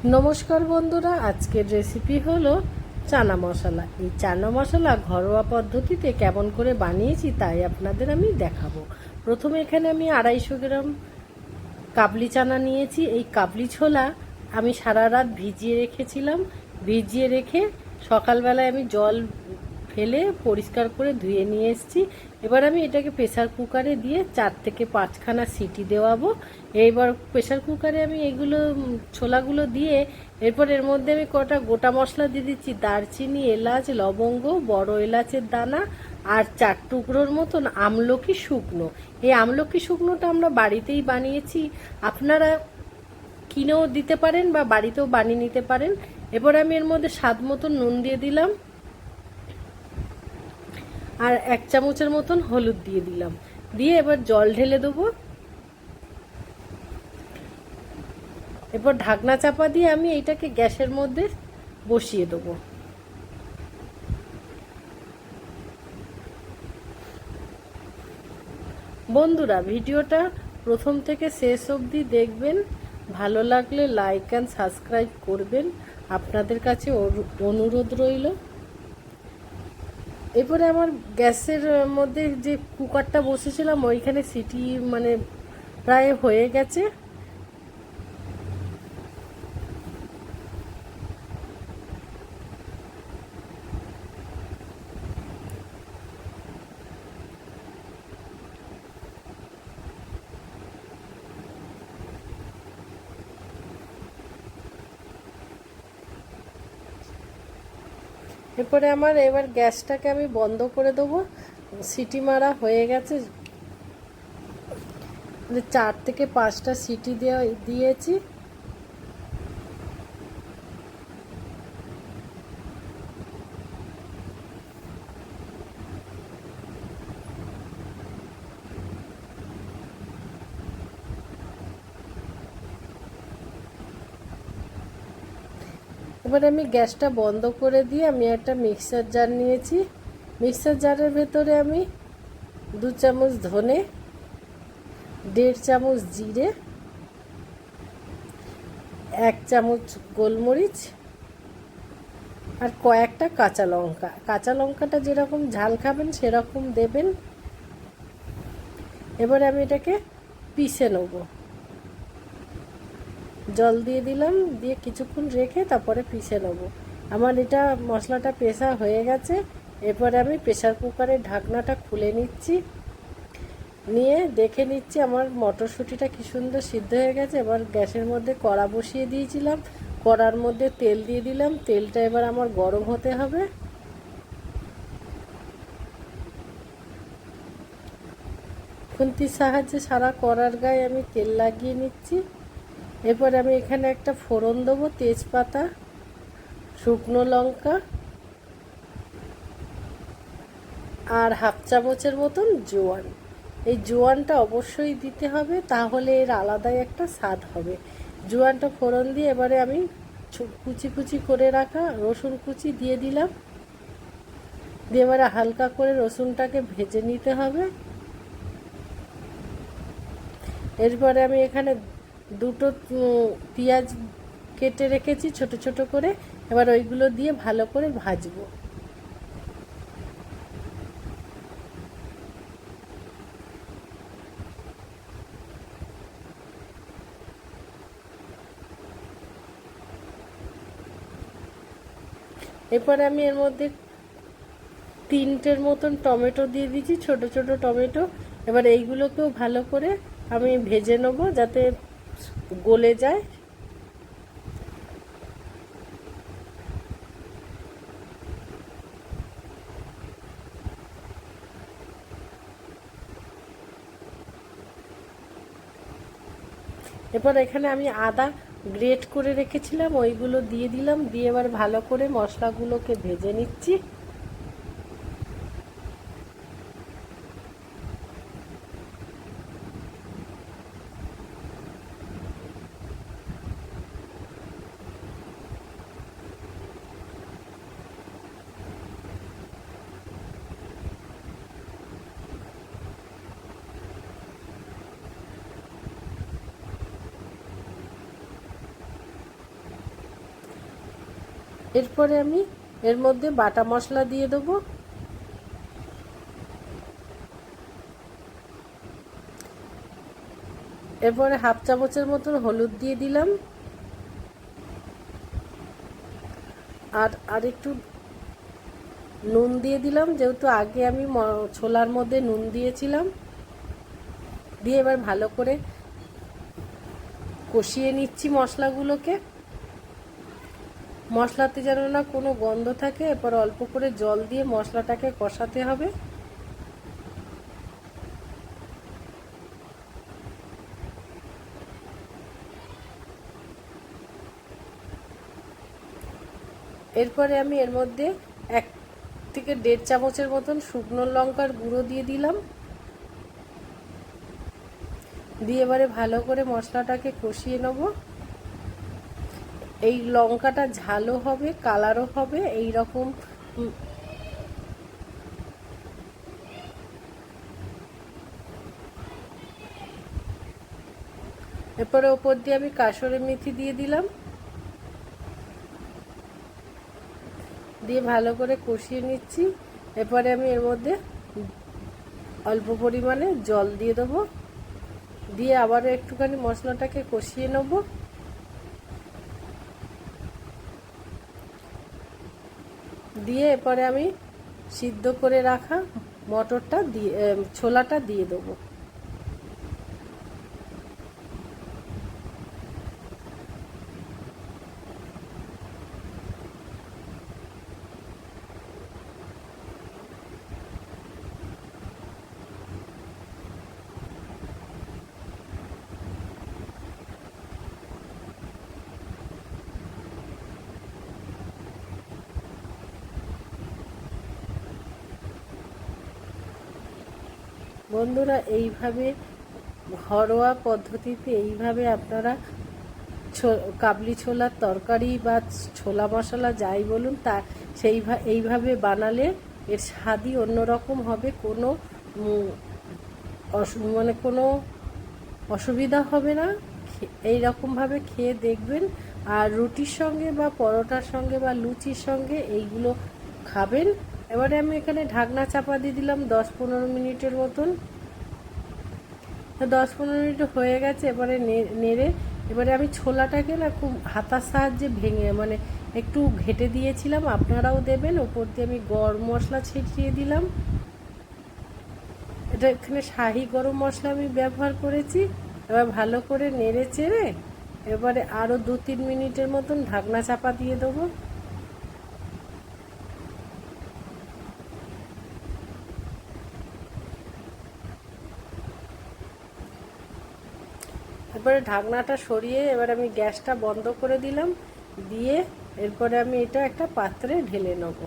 নমস্কার বন্ধুরা, আজকের রেসিপি হলো চানা মশলা। এই চানা মশলা ঘরোয়া পদ্ধতিতে কেমন করে বানিয়েছি তাই আপনাদের আমি দেখাবো। প্রথমে এখানে আমি 250 গ্রাম কাবলি চানা নিয়েছি। এই কাবলি ছোলা আমি সারা রাত ভিজিয়ে রেখেছিলাম। ভিজিয়ে রেখে সকালবেলায় আমি জল ফেলে পরিষ্কার করে ধুয়ে নিয়ে এসেছি। এবার আমি এটাকে প্রেসার কুকারে দিয়ে 4 থেকে 5খানা সিটি দেওয়াবো। এইবার প্রেসার কুকারে আমি এগুলো ছোলাগুলো দিয়ে এরপর এর মধ্যে আমি কটা গোটা মশলা দিয়ে দিচ্ছি, দারচিনি, এলাচ, লবঙ্গ, বড় এলাচের দানা আর 4 টুকরোর মতন আমলকি শুকনো। এই আমলকি শুকনোটা আমরা বাড়িতেই বানিয়েছি, আপনারা কিনেও দিতে পারেন বা বাড়িতেও বানিয়ে নিতে পারেন। এবার আমি এর মধ্যে স্বাদ মতন নুন দিয়ে দিলাম আর 1 চামচের মতন হলুদ দিয়ে দিলাম। দিয়ে এবার জল ঢেলে দেবো। এরপর ঢাকনা চাপা দিয়ে আমি এইটাকে গ্যাসের মধ্যে বসিয়ে দেবো। বন্ধুরা, ভিডিওটা প্রথম থেকে শেষ অবধি দেখবেন। ভালো লাগলে লাইক অ্যান্ড সাবস্ক্রাইব করবেন, আপনাদের কাছে অনুরোধ রইল। এরপরে আমার গ্যাসের মধ্যে যে কুকারটা বসেছিলাম ওইখানে সিটি প্রায় হয়ে গেছে। এরপরে এবার গ্যাসটাকে আমি বন্ধ করে দেবো। সিটি মারা হয়ে গেছে, 4 থেকে 5টা সিটি দিয়েছি। এবার আমি গ্যাসটা বন্ধ করে দিয়ে আমি একটা মিক্সার জার নিয়েছি। মিক্সার জারের ভেতরে আমি 2 চামচ ধনে, 1.5 চামচ জিরে, 1 চামচ গোলমরিচ আর কয়েকটা কাঁচা লঙ্কা। কাঁচা লঙ্কাটা যেরকম ঝাল খাবেন সেরকম দেবেন। এবারে আমি এটাকে পিষে নেব। জল দিয়ে দিলাম, দিয়ে কিছুক্ষণ রেখে তারপরে পিষে নেব। আমার এটা মশলাটা পেষা হয়ে গেছে। এরপরে আমি প্রেসার কুকারের ঢাকনাটা খুলে নিচ্ছি, নিয়ে দেখে নিচ্ছি আমার মটরশুঁটিটা কি সুন্দর সিদ্ধ হয়ে গেছে। এবার গ্যাসের মধ্যে কড়া বসিয়ে দিয়েছিলাম, কড়ার মধ্যে তেল দিয়ে দিলাম। তেলটা এবার আমার গরম হতে হবে। খুন্তির সাহায্যে সারা কড়ার গায়ে আমি তেল লাগিয়ে নিচ্ছি। এরপর আমি এখানে একটা ফোড়ন দেবো, তেজপাতা, শুকনো লঙ্কা আর 1/2 চামচের মতন জোয়ান। এই জোয়ানটা অবশ্যই দিতে হবে, তাহলে এর আলাদাই একটা স্বাদ হবে। জোয়ানটা ফোড়ন দিয়ে এবারে আমি কুচি কুচি করে রাখা রসুন কুচি দিয়ে দিলাম। দিয়ে এবারে হালকা করে রসুনটাকে ভেজে নিতে হবে। এরপরে আমি এখানে 2টো পেঁয়াজ কেটে রেখেছি ছোট ছোট করে। এবার ওইগুলো দিয়ে ভালো করে ভাজবো। এরপরে আমি এর মধ্যে 3টের মতন টমেটো দিয়ে দিচ্ছি, ছোট ছোট টমেটো। এবার এইগুলোকেও ভালো করে আমি ভেজে নেবো যাতে গলে যায়। এরপর এখানে আমি আদা গ্রেট করে রেখেছিলাম, ওইগুলো দিয়ে দিলাম। দিয়ে এবার ভালো করে মশলাগুলোকে ভেজে নিচ্ছি। এরপরে আমি এর মধ্যে বাটা মশলা দিয়ে দেবো। এরপরে হাফ চামচের মতন হলুদ দিয়ে দিলাম, আর একটু নুন দিয়ে দিলাম, যেহেতু আগে আমি ছোলার মধ্যে নুন দিয়েছিলাম। দিয়ে এবার ভালো করে কষিয়ে নিচ্ছি মশলাগুলোকে। মশলাতে যেন না কোনো গন্ধ থাকে। এরপর অল্প করে জল দিয়ে মশলাটাকে কষাতে হবে। এরপরে আমি এর মধ্যে 1 থেকে 1.5 চামচের মতন শুকনো লঙ্কার গুঁড়ো দিয়ে দিলাম। দিয়ে এবারে ভালো করে মশলাটাকে কষিয়ে নেব। এই লঙ্কাটা ঝালও হবে, কালারও হবে এই রকম। এরপরে ওপর দিয়ে আমি কাসুরি মেথি দিয়ে দিলাম। দিয়ে ভালো করে কষিয়ে নিচ্ছি। এরপরে আমি এর মধ্যে অল্প পরিমাণে জল দিয়ে দেবো। দিয়ে আবারও একটুখানি মশলাটাকে কষিয়ে নেব। দিয়ে এরপরে আমি সিদ্ধ করে রাখা মটরটা দিয়ে ছোলাটা দিয়ে দেবো। বন্ধুরা, এইভাবে ঘরোয়া পদ্ধতিতে এইভাবে আপনারা কাবলি ছোলার তরকারি বা ছোলা মশলা যাই বলুন তা এইভাবে বানালে এর স্বাদই অন্যরকম হবে। কোনো মানে কোনো অসুবিধা হবে না। এই রকমভাবে খেয়ে দেখবেন। আর রুটির সঙ্গে বা পরোটার সঙ্গে বা লুচির সঙ্গে এইগুলো খাবেন। এবারে আমি এখানে ঢাকনা চাপা দিয়ে দিলাম 10-15 মিনিটের মতন। 10-15 মিনিট হয়ে গেছে। এবারে নেড়ে এবারে আমি ছোলাটাকে না খুব হাতার সাহায্যে ভেঙে মানে একটু ঘেটে দিয়েছিলাম, আপনারাও দেবেন। ওপর দিয়ে আমি গরম মশলা ছিটিয়ে দিলাম। এটা এখানে শাহি গরম মশলা আমি ব্যবহার করেছি। এবার ভালো করে নেড়ে চেড়ে এবারে আরও 2-3 মিনিটের মতন ঢাকনা চাপা দিয়ে দেবো। এরপরে ঢাকনাটা সরিয়ে এবার আমি গ্যাসটা বন্ধ করে দিলাম। দিয়ে এরপরে আমি এটা একটা পাত্রে ঢেলে নেব।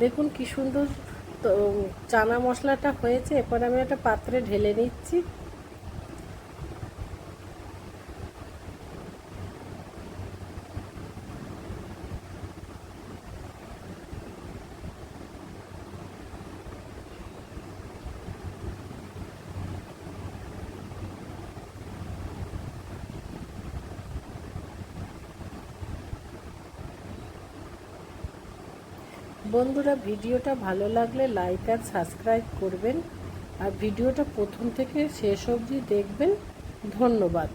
দেখুন কি সুন্দর তো চানা মশলাটা হয়েছে। এরপর আমি একটা পাত্রে ঢেলে নিচ্ছি। বন্ধুরা, ভিডিওটা ভালো লাগলে লাইক আর সাবস্ক্রাইব করবেন। আর ভিডিওটা প্রথম থেকে শেষ অবধি দেখবেন। ধন্যবাদ।